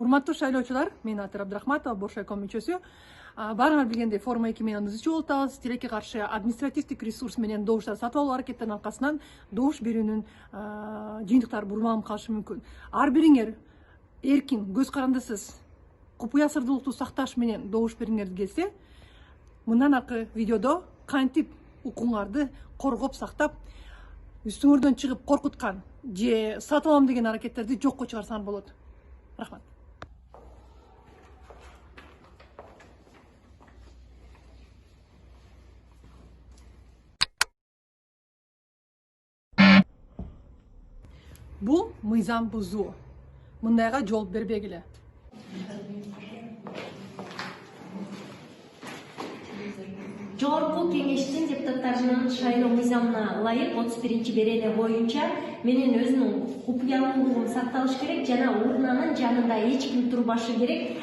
Урматтуу шайлоочулар, мен Атыр Абдрахматова, Боршайком мүчөсү. Баарыңар билгендей, форма 2 менен ызычуу болуп атабыз. Тилекке каршы административдик ресурс менен добуштар сатып алуу аракеттеринин аркасынан добуш берүүнүн жыйынтыктары бурмаланып калышы мүмкүн. Ар бириңер эркин, көз карандысыз, купуя сырдуулукту сакташ менен добуш бериңер келсе, мындан аркы видеодо кантип укугуңарды коргоп сактап, үстүңөрдөн чыгып коркуткан же сатып алам деген аракеттерди жокко чыгарсаңар болот. Рахмат. Бул мыйзам бузуу. Мындайга жол бербегиле. Жогорку кеңештин депутаттарынын шайлоо мыйзамына ылайык 31-берене боюнча менин өзүнүн купуялуулугум сакталыш керек жана урнанын жанында эч ким турбашы керек.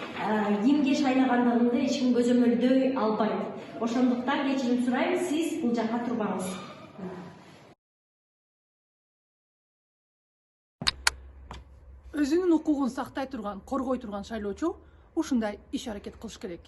Кимге шайлагандыгымды эч ким көзөмөлдөй албайт. Ошондуктан кечирим сурайм, сиз бул жакка турбаңыз. Өзүнүн укугун сактай турган, коргой турган шайлоочу ушундай иш аракет кылыш керек.